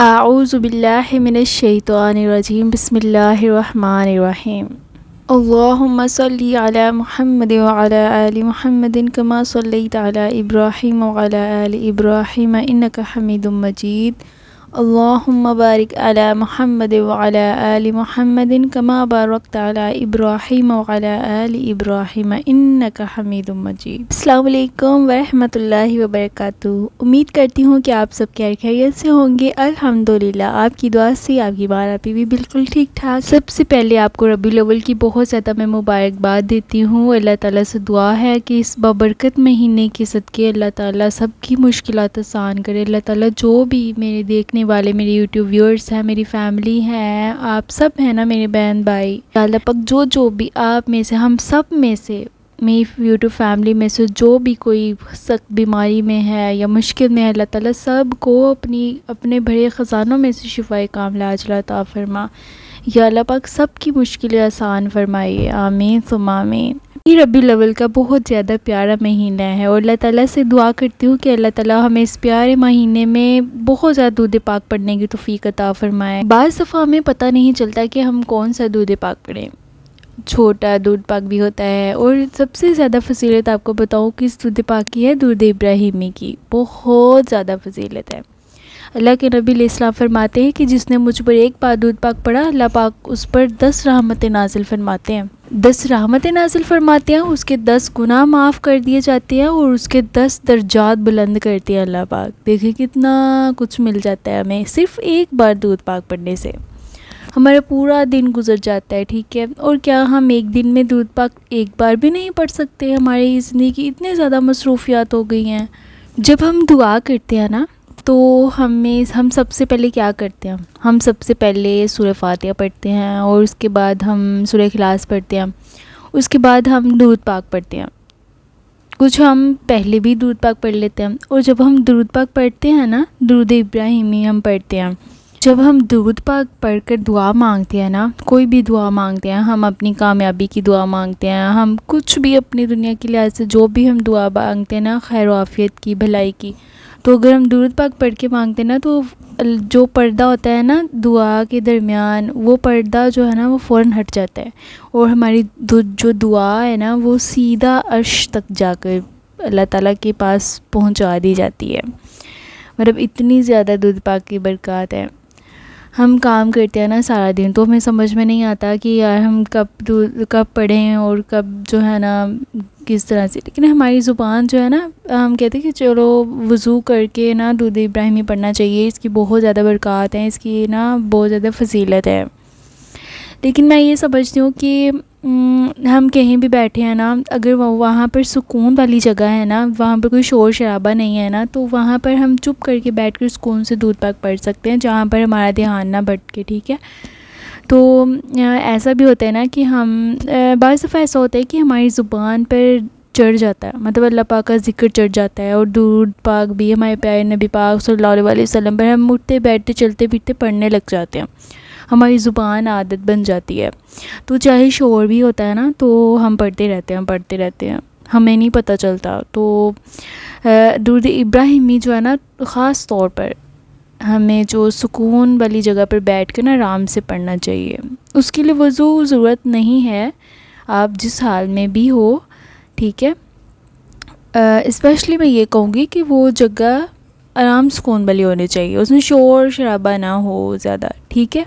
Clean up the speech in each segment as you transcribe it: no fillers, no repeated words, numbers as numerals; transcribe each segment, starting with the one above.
اعوذ باللہ من الشیطان الرجیم بسم اللہ الرحمن الرحیم اللہم صلی علی محمد وعلی آل محمد کما صلیت علی ابراہیم وعلی آل ابراہیم انک حمید مجید اللہم بارک علی محمد وعلی آل محمد کما بارکت علی ابراہیم وعلی آل ابراہیم انک حمید مجید۔ السلام علیکم ورحمۃ اللہ وبرکاتہ۔ امید کرتی ہوں کہ آپ سب خیریت سے ہوں گے۔ الحمدللہ آپ کی دعا سے آپ کی بارابی بھی بالکل ٹھیک ٹھاک۔ سب سے پہلے آپ کو ربیع الاول کی بہت زیادہ میں مبارکباد دیتی ہوں۔ اللہ تعالیٰ سے دعا ہے کہ اس بابرکت مہینے کے صدقے اللہ تعالیٰ سب کی مشکلات آسان کرے۔ اللہ تعالیٰ جو بھی میرے دیکھنے والے میرے یوٹیوب ویورز ہیں، میری فیملی ہیں، آپ سب ہیں نا میرے بہن بھائی، اللہ پاک جو بھی آپ میں سے، ہم سب میں سے، میری یوٹیوب فیملی میں سے جو بھی کوئی سخت بیماری میں ہے یا مشکل میں ہے، اللہ تعالیٰ سب کو اپنے بڑے خزانوں میں سے شفائے کاملہ عاجلہ عطا فرما۔ یا اللہ پاک سب کی مشکلیں آسان فرمائیے، آمین ثم آمین۔ یہ ربیع الاول کا بہت زیادہ پیارا مہینہ ہے اور اللہ تعالیٰ سے دعا کرتی ہوں کہ اللہ تعالیٰ ہمیں اس پیارے مہینے میں بہت زیادہ دودھ پاک پڑھنے کی توفیق عطا فرمائے۔ بعض دفعہ ہمیں پتہ نہیں چلتا کہ ہم کون سا دودھ پاک پڑھیں۔ چھوٹا دودھ پاک بھی ہوتا ہے، اور سب سے زیادہ فضیلت آپ کو بتاؤں کس دودھ پاک کی ہے؟ دودھ ابراہیمی کی بہت زیادہ فضیلت ہے۔ اللہ کے نبی علیہ السلام فرماتے ہیں کہ جس نے مجھ پر ایک بار دودھ پاک پڑھا، اللہ پاک اس پر 10 رحمتیں نازل فرماتے ہیں۔ 10 رحمتیں نازل فرماتے ہیں، اس کے 10 گناہ معاف کر دیے جاتے ہیں اور اس کے 10 درجات بلند کرتے ہیں اللہ پاک۔ دیکھیں کتنا کچھ مل جاتا ہے ہمیں صرف ایک بار دودھ پاک پڑھنے سے۔ ہمارا پورا دن گزر جاتا ہے، ٹھیک ہے؟ اور کیا ہم ایک دن میں دودھ پاک ایک بار بھی نہیں پڑھ سکتے؟ ہماری زندگی اتنے زیادہ مصروفیات ہو گئی ہیں۔ جب ہم دعا کرتے ہیں نا تو ہم سب سے پہلے کیا کرتے ہیں؟ ہم سب سے پہلے سورہ فاتحہ پڑھتے ہیں اور اس کے بعد ہم سورہ اخلاص پڑھتے ہیں، اس کے بعد ہم درود پاک پڑھتے ہیں۔ کچھ ہم پہلے بھی درود پاک پڑھ لیتے ہیں، اور جب ہم درود پاک پڑھتے ہیں نا، درود ابراہیمی ہم پڑھتے ہیں، جب ہم درود پاک پڑھ کر دعا مانگتے ہیں نا، کوئی بھی دعا مانگتے ہیں، ہم اپنی کامیابی کی دعا مانگتے ہیں، ہم کچھ بھی اپنی دنیا کے لحاظ سے جو بھی ہم دعا مانگتے ہیں نا، خیر و عافیت کی، بھلائی کی، تو اگر ہم درود پاک پڑھ کے مانگتے ہیں نا تو جو پردہ ہوتا ہے نا دعا کے درمیان، وہ پردہ جو ہے نا وہ فوراً ہٹ جاتا ہے، اور ہماری جو دعا ہے نا وہ سیدھا عرش تک جا کر اللہ تعالیٰ کے پاس پہنچا دی جاتی ہے۔ مطلب اتنی زیادہ درود پاک کی برکات ہے۔ ہم کام کرتے ہیں نا سارا دن، تو ہمیں سمجھ میں نہیں آتا کہ یار ہم کب پڑھیں اور کب جو ہے نا کس طرح سے، لیکن ہماری زبان جو ہے نا، ہم کہتے ہیں کہ چلو وضو کر کے نا درود ابراہیمی پڑھنا چاہیے، اس کی بہت زیادہ برکات ہیں، اس کی نا بہت زیادہ فضیلت ہے۔ لیکن میں یہ سمجھتی ہوں کہ ہم کہیں بھی بیٹھے ہیں نا، اگر وہاں پر سکون والی جگہ ہے نا، وہاں پر کوئی شور شرابہ نہیں ہے نا، تو وہاں پر ہم چپ کر کے بیٹھ کر سکون سے درود پاک پڑھ سکتے ہیں، جہاں پر ہمارا دھیان نہ بھٹکے، ٹھیک ہے؟ تو ایسا بھی ہوتا ہے نا کہ ہم بعض دفعہ ایسا ہوتا ہے کہ ہماری زبان پر چڑھ جاتا ہے، مطلب اللہ پاک کا ذکر چڑھ جاتا ہے، اور درود پاک بھی ہمارے پیارے نبی پاک صلی اللہ علیہ وسلم پر ہم اٹھتے بیٹھتے چلتے پھرتے پڑھنے لگ جاتے ہیں، ہماری زبان عادت بن جاتی ہے، تو چاہے شور بھی ہوتا ہے نا تو ہم پڑھتے رہتے ہیں، ہمیں نہیں پتہ چلتا۔ تو درود ابراہیمی جو ہے نا، خاص طور پر ہمیں جو سکون والی جگہ پر بیٹھ کے نا آرام سے پڑھنا چاہیے۔ اس کے لیے وضو ضرورت نہیں ہے، آپ جس حال میں بھی ہو، ٹھیک ہے؟ اسپیشلی میں یہ کہوں گی کہ وہ جگہ آرام سکون والی ہونی چاہیے، اس میں شور شرابہ نہ ہو زیادہ، ٹھیک ہے؟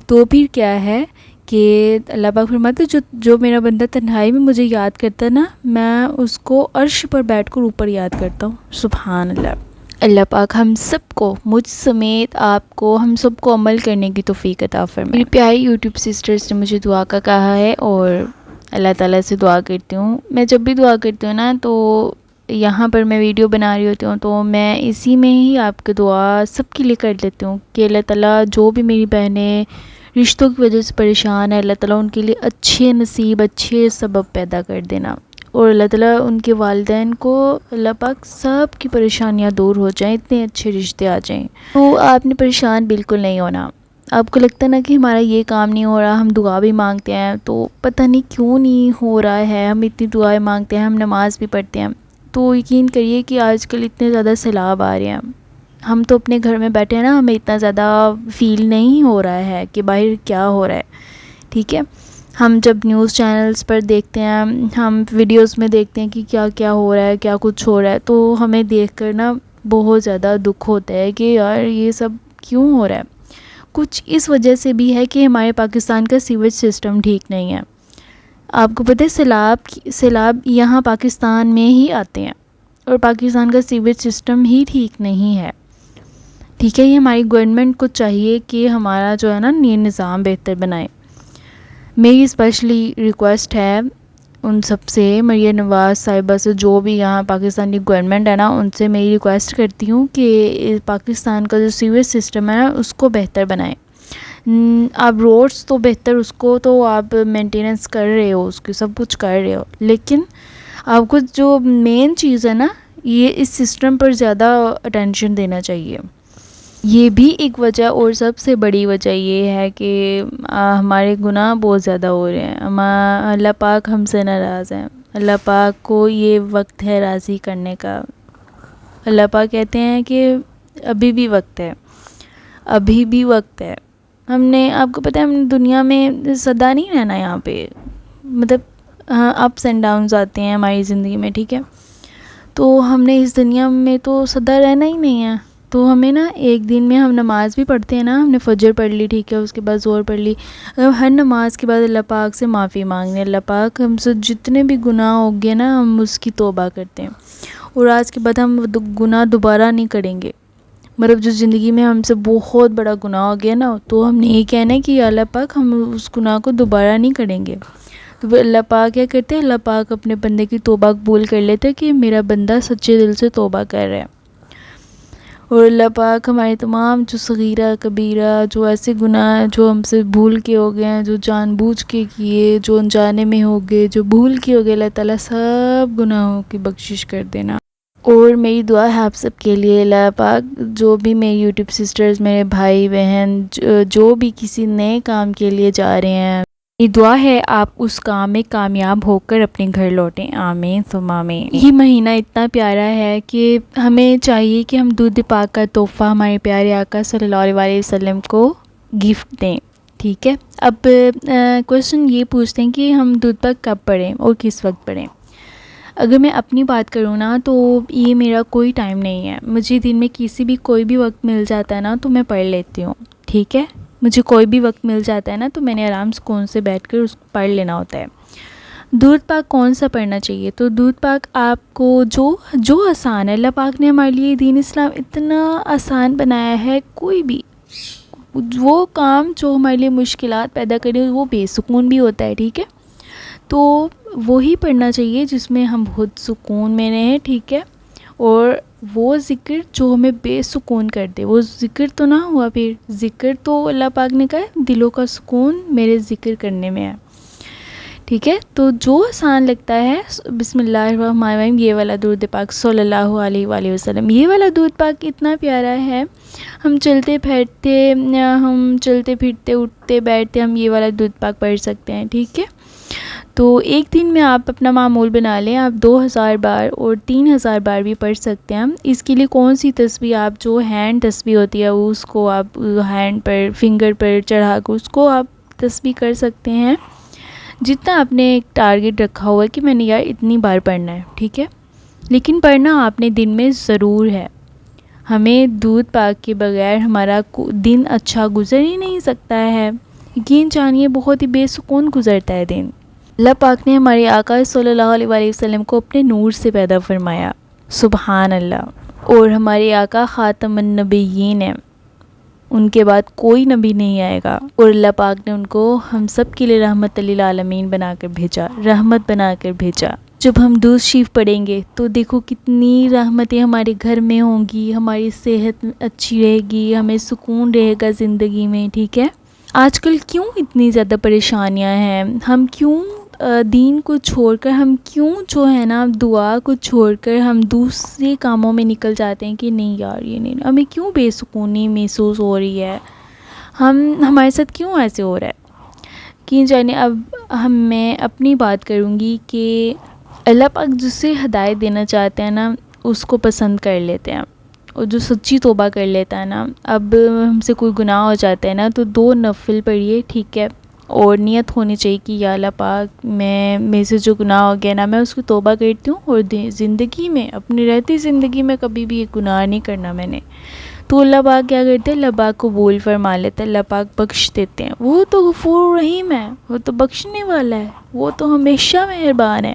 تو پھر کیا ہے کہ اللہ پاک فرماتے جو میرا بندہ تنہائی میں مجھے یاد کرتا ہے نا، میں اس کو عرش پر بیٹھ کر اوپر یاد کرتا ہوں۔ سبحان اللہ۔ اللہ پاک ہم سب کو، مجھ سمیت آپ کو، ہم سب کو عمل کرنے کی توفیق عطا فرمائے۔ میری پیاری یوٹیوب سسٹرز نے مجھے دعا کا کہا ہے، اور اللہ تعالیٰ سے دعا کرتی ہوں۔ میں جب بھی دعا کرتی ہوں نا تو یہاں پر میں ویڈیو بنا رہی ہوتی ہوں تو میں اسی میں ہی آپ کی دعا سب کے لیے کر لیتی ہوں کہ اللہ تعالیٰ جو بھی میری بہنیں رشتوں کی وجہ سے پریشان ہے، اللہ تعالیٰ ان کے لیے اچھے نصیب، اچھے سبب پیدا کر دینا، اور اللہ تعالیٰ ان کے والدین کو، اللہ پاک سب کی پریشانیاں دور ہو جائیں، اتنے اچھے رشتے آ جائیں۔ تو آپ نے پریشان بالکل نہیں ہونا۔ آپ کو لگتا ہے نا کہ ہمارا یہ کام نہیں ہو رہا، ہم دعا بھی مانگتے ہیں تو پتہ نہیں کیوں نہیں ہو رہا ہے، ہم اتنی دعائیں مانگتے ہیں، ہم نماز بھی پڑھتے ہیں، تو یقین کریے کہ آج کل اتنے زیادہ سیلاب آ رہے ہیں، ہم تو اپنے گھر میں بیٹھے ہیں نا، ہمیں اتنا زیادہ فیل نہیں ہو رہا ہے کہ باہر کیا ہو رہا ہے، ٹھیک ہے. ہم جب نیوز چینلز پر دیکھتے ہیں، ہم ویڈیوز میں دیکھتے ہیں کہ کیا کیا ہو رہا ہے، کیا کچھ ہو رہا ہے، تو ہمیں دیکھ کر نا بہت زیادہ دکھ ہوتا ہے کہ یار یہ سب کیوں ہو رہا ہے. کچھ اس وجہ سے بھی ہے کہ ہمارے پاکستان کا سیویج سسٹم ٹھیک نہیں ہے. آپ کو پتہ ہے سیلاب یہاں پاکستان میں ہی آتے ہیں، اور پاکستان کا سیویج سسٹم ہی ٹھیک نہیں ہے، ٹھیک ہے. یہ ہماری گورنمنٹ کو چاہیے کہ ہمارا جو ہے نا یہ نظام بہتر بنائے. میری اسپیشلی ریکویسٹ ہے ان سب سے، مریم نواز صاحبہ سے، جو بھی یہاں پاکستان کی گورنمنٹ ہے نا، ان سے میری ریکویسٹ کرتی ہوں کہ پاکستان کا جو سیویج سسٹم ہے نا اس کو بہتر بنائیں. آپ روڈس تو بہتر، اس کو تو آپ مینٹیننس کر رہے ہو، اس کی سب کچھ کر رہے ہو، لیکن آپ کو جو مین چیز ہے نا، یہ اس سسٹم پر زیادہ اٹینشن دینا چاہیے. یہ بھی ایک وجہ، اور سب سے بڑی وجہ یہ ہے کہ ہمارے گناہ بہت زیادہ ہو رہے ہیں. اللہ پاک ہم سے ناراض ہیں. اللہ پاک کو یہ وقت ہے راضی کرنے کا. اللہ پاک کہتے ہیں کہ ابھی بھی وقت ہے، ابھی بھی وقت ہے. ہم نے، آپ کو پتہ ہے، ہم دنیا میں سدا نہیں رہنا یہاں پہ، مطلب اپس اینڈ ڈاؤنز آتے ہیں ہماری زندگی میں، ٹھیک ہے. تو ہم نے اس دنیا میں تو سدا رہنا ہی نہیں ہے. تو ہمیں نا ایک دن میں، ہم نماز بھی پڑھتے ہیں نا، ہم نے فجر پڑھ لی، ٹھیک ہے، اس کے بعد ظہر پڑھ لی، ہر نماز کے بعد اللہ پاک سے معافی مانگنے، اللہ پاک ہم سے جتنے بھی گناہ ہو گئے نا ہم اس کی توبہ کرتے ہیں، اور آج کے بعد ہم گناہ دوبارہ نہیں کریں گے. مطلب جو زندگی میں ہم سے بہت بڑا گناہ ہو گیا نا، تو ہم نے یہ کہنا ہے کہ یا اللہ پاک ہم اس گناہ کو دوبارہ نہیں کریں گے. تو پھر اللہ پاک کیا کرتے ہیں، اللہ پاک اپنے بندے کی توبہ قبول کر لیتے کہ میرا بندہ سچے دل سے توبہ کر رہا ہے. اور اللہ پاک ہمارے تمام جو صغیرہ کبیرہ، جو ایسے گناہ جو ہم سے بھول کے ہو گئے ہیں، جو جان بوجھ کے کیے، جو انجانے میں ہو گئے، جو بھول کے ہو گئے، اللہ تعالیٰ سب گناہوں کی بخشش کر دینا. اور میری دعا ہے آپ سب کے لیے، اللہ پاک جو بھی میری یوٹیوب سسٹرز، میرے بھائی بہن، جو بھی کسی نئے کام کے لیے جا رہے ہیں، یہ دعا ہے آپ اس کام میں کامیاب ہو کر اپنے گھر لوٹیں. آمین ثم آمین. یہ مہینہ اتنا پیارا ہے کہ ہمیں چاہیے کہ ہم دودھ پاک کا تحفہ ہمارے پیارے آقا صلی اللہ علیہ وسلم کو گفٹ دیں، ٹھیک ہے. اب کویسچن یہ پوچھتے ہیں کہ ہم دودھ پاک کب پڑھیں اور کس وقت پڑھیں. اگر میں اپنی بات کروں نا تو یہ میرا کوئی ٹائم نہیں ہے. مجھے دن میں کسی بھی کوئی بھی وقت مل جاتا ہے نا تو میں پڑھ لیتی ہوں، ٹھیک ہے. مجھے کوئی بھی وقت مل جاتا ہے نا تو میں نے آرام سکون سے بیٹھ کر اس کو پڑھ لینا ہوتا ہے. دودھ پاک کون سا پڑھنا چاہیے؟ تو دودھ پاک آپ کو جو آسان ہے. اللہ پاک نے ہمارے لیے دین اسلام اتنا آسان بنایا ہے، کوئی بھی وہ کام جو ہمارے لیے مشکلات پیدا کرے وہ بے سکون بھی ہوتا ہے، ٹھیک ہے. تو وہی پڑھنا چاہیے جس میں ہم بہت سکون میں رہیں، ٹھیک ہے. اور وہ ذکر جو ہمیں بے سکون کر دے، وہ ذکر تو نہ ہوا. پھر ذکر تو اللہ پاک نے کہا ہے دلوں کا سکون میرے ذکر کرنے میں ہے، ٹھیک ہے. تو جو آسان لگتا ہے، بسم اللہ الرحمن الرحیم، یہ والا درود پاک صلی اللہ علیہ وآلہ وسلم، یہ والا درود پاک اتنا پیارا ہے. ہم چلتے پھرتے اٹھتے بیٹھتے ہم یہ والا درود پاک پڑھ سکتے ہیں، ٹھیک ہے. تو ایک دن میں آپ اپنا معمول بنا لیں، آپ 2000 بار اور 3000 بار بھی پڑھ سکتے ہیں. اس کے لیے کون سی تسبیح، آپ جو ہینڈ تسبیح ہوتی ہے اس کو آپ ہینڈ پر، فنگر پر چڑھا کر اس کو آپ تسبیح کر سکتے ہیں. جتنا آپ نے ایک ٹارگٹ رکھا ہوا ہے کہ میں نے یار اتنی بار پڑھنا ہے، ٹھیک ہے. لیکن پڑھنا آپ نے دن میں ضرور ہے. ہمیں دودھ پاک کے بغیر ہمارا دن اچھا گزر ہی نہیں سکتا ہے. یقین جانیے بہت ہی بے سکون گزرتا ہے دن. اللہ پاک نے ہمارے آقا صلی اللہ علیہ وآلہ وسلم کو اپنے نور سے پیدا فرمایا، سبحان اللہ. اور ہمارے آقا خاتم النبیین ہیں، ان کے بعد کوئی نبی نہیں آئے گا. اور اللہ پاک نے ان کو ہم سب کے لیے رحمت للعالمین بنا کر بھیجا، رحمت بنا کر بھیجا. جب ہم درود شریف پڑھیں گے تو دیکھو کتنی رحمتیں ہمارے گھر میں ہوں گی، ہماری صحت اچھی رہے گی، ہمیں سکون رہے گا زندگی میں، ٹھیک ہے. آج کل کیوں اتنی زیادہ پریشانیاں ہیں؟ ہم کیوں دین کو چھوڑ کر، ہم کیوں جو ہے نا دعا کو چھوڑ کر ہم دوسرے کاموں میں نکل جاتے ہیں کہ نہیں یار یہ نہیں. ہمیں کیوں بے سکونی محسوس ہو رہی ہے؟ ہمارے ساتھ کیوں ایسے ہو رہا ہے کہ جانے. اب میں اپنی بات کروں گی کہ اللہ پاک جسے ہدایت دینا چاہتے ہیں نا اس کو پسند کر لیتے ہیں، اور جو سچی توبہ کر لیتا ہے نا، اب ہم سے کوئی گناہ ہو جاتا ہے نا تو 2 نفل پڑھیے، ٹھیک ہے، اور نیت ہونی چاہیے کہ یا اللہ پاک میں سے جو گناہ ہو گیا نا میں اس کی توبہ کرتی ہوں، اور زندگی میں اپنی رہتی زندگی میں کبھی بھی یہ گناہ نہیں کرنا میں نے. تو اللہ پاک کیا کرتے ہیں، اللہ پاک قبول فرما لیتے ہیں، اللہ پاک بخش دیتے ہیں. وہ تو غفور رحیم ہے، وہ تو بخشنے والا ہے، وہ تو ہمیشہ مہربان ہے.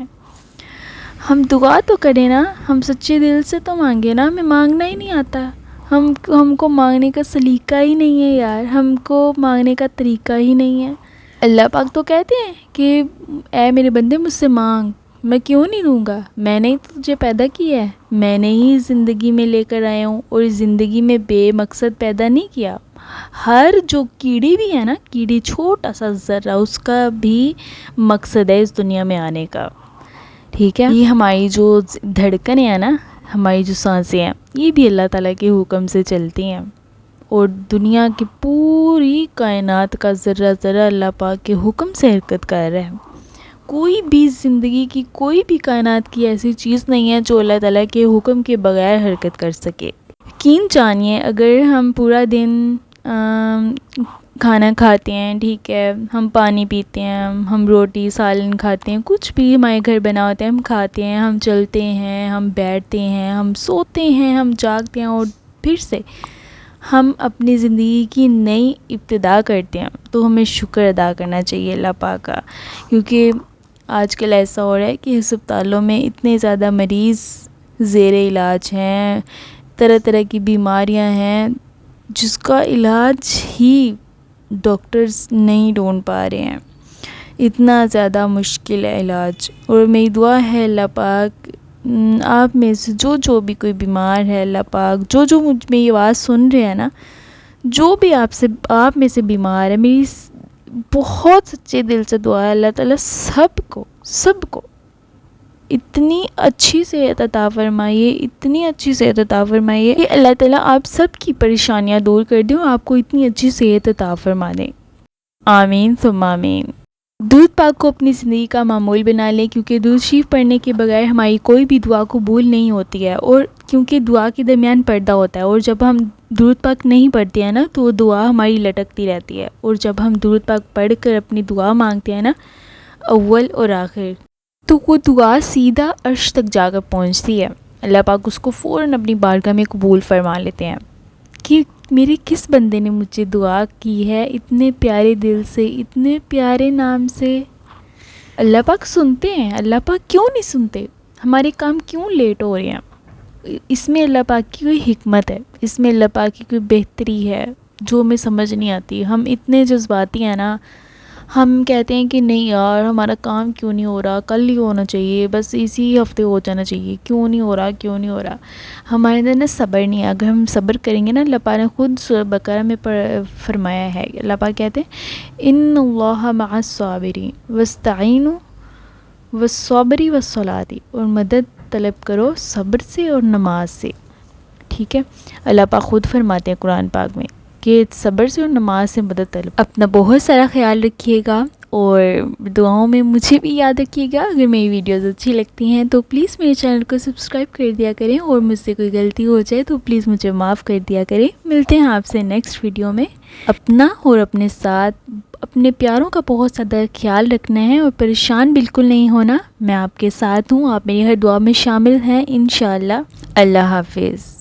ہم دعا تو کریں نا، ہم سچے دل سے تو مانگے نا، ہمیں مانگنا ہی نہیں آتا. ہم کو مانگنے کا سلیقہ ہی نہیں ہے یار، ہم کو مانگنے کا طریقہ ہی نہیں ہے. اللہ پاک تو کہتے ہیں کہ اے میرے بندے مجھ سے مانگ، میں کیوں نہیں دوں گا، میں نے ہی تجھے پیدا کیا ہے، میں نے ہی زندگی میں لے کر آیا ہوں، اور زندگی میں بے مقصد پیدا نہیں کیا. ہر جو کیڑی بھی ہے نا، کیڑی چھوٹا سا ذرہ، اس کا بھی مقصد ہے اس دنیا میں آنے کا، ٹھیک ہے. یہ ہماری جو دھڑکنیں ہیں نا، ہماری جو سانسیں ہیں، یہ بھی اللہ تعالیٰ کے حکم سے چلتی ہیں. اور دنیا کی پوری کائنات کا ذرہ ذرہ اللہ پاک کے حکم سے حرکت کر رہا ہے. کوئی بھی زندگی کی کوئی بھی کائنات کی ایسی چیز نہیں ہے جو اللہ تعالیٰ کے حکم کے بغیر حرکت کر سکے. یقین جانیے، اگر ہم پورا دن کھانا کھاتے ہیں، ٹھیک ہے، ہم پانی پیتے ہیں، ہم روٹی سالن کھاتے ہیں، کچھ بھی ہمارے گھر بنا ہوتا ہے، ہم کھاتے ہیں، ہم چلتے ہیں، ہم بیٹھتے ہیں، ہم سوتے ہیں، ہم جاگتے ہیں، اور پھر سے ہم اپنی زندگی کی نئی ابتدا کرتے ہیں، تو ہمیں شکر ادا کرنا چاہیے اللہ پاک کا. کیونکہ آج کل ایسا ہو رہا ہے کہ ہسپتالوں میں اتنے زیادہ مریض زیر علاج ہیں، طرح طرح کی بیماریاں ہیں جس کا علاج ہی ڈاکٹرز نہیں ڈھونڈ پا رہے ہیں. اتنا زیادہ مشکل ہے علاج. اور میری دعا ہے اللہ پاک آپ میں سے جو بھی کوئی بیمار ہے، اللہ پاک جو مجھ میں یہ آواز سن رہے ہیں نا، جو بھی آپ میں سے بیمار ہے، میری بہت سچے دل سے دعا ہے اللہ تعالیٰ سب کو اتنی اچھی صحت عطا فرمائیے، اتنی اچھی صحت عطا فرمائیے کہ اللہ تعالیٰ آپ سب کی پریشانیاں دور کر دیں اور آپ کو اتنی اچھی صحت عطا فرما دیں. آمین ثم آمین. درود پاک کو اپنی زندگی کا معمول بنا لیں، کیونکہ درود شریف پڑھنے کے بغیر ہماری کوئی بھی دعا قبول نہیں ہوتی ہے. اور کیونکہ دعا کے درمیان پردہ ہوتا ہے، اور جب ہم درود پاک نہیں پڑھتے ہیں نا تو وہ دعا ہماری لٹکتی رہتی ہے. اور جب ہم درود پاک پڑھ کر اپنی دعا مانگتے ہیں نا، اول اور آخر، تو وہ دعا سیدھا عرش تک جا کر پہنچتی ہے. اللہ پاک اس کو فوراً اپنی بارگاہ میں قبول فرما لیتے ہیں کہ میرے کس بندے نے مجھے دعا کی ہے اتنے پیارے دل سے، اتنے پیارے نام سے. اللہ پاک سنتے ہیں. اللہ پاک کیوں نہیں سنتے؟ ہمارے کام کیوں لیٹ ہو رہے ہیں؟ اس میں اللہ پاک کی کوئی حکمت ہے، اس میں اللہ پاک کی کوئی بہتری ہے جو ہمیں سمجھ نہیں آتی. ہم اتنے جذباتی ہیں نا، ہم کہتے ہیں کہ نہیں یار ہمارا کام کیوں نہیں ہو رہا، کل ہی ہونا چاہیے، بس اسی ہفتے ہو جانا چاہیے، کیوں نہیں ہو رہا. ہمارے اندر نا صبر نہیں ہے. اگر ہم صبر کریں گے نا، اللہ پاک نے خود سورہ بقرہ میں فرمایا ہے، اللہ پاک کہتے ہیں ان اللہ مع الصابرین واستعینوا بالصبر والصلاۃ، اور مدد طلب کرو صبر سے اور نماز سے. ٹھیک ہے، اللہ پاک خود فرماتے ہیں قرآن پاک میں کہ صبر سے اور نماز سے مدد طلب. اپنا بہت سارا خیال رکھیے گا، اور دعاؤں میں مجھے بھی یاد رکھیے گا. اگر میری ویڈیوز اچھی لگتی ہیں تو پلیز میرے چینل کو سبسکرائب کر دیا کریں، اور مجھ سے کوئی غلطی ہو جائے تو پلیز مجھے معاف کر دیا کریں. ملتے ہیں آپ سے نیکسٹ ویڈیو میں. اپنا اور اپنے ساتھ اپنے پیاروں کا بہت زیادہ خیال رکھنا ہے، اور پریشان بالکل نہیں ہونا. میں آپ کے ساتھ ہوں، آپ میری ہر دعا میں شامل ہیں انشاءاللہ. اللہ حافظ.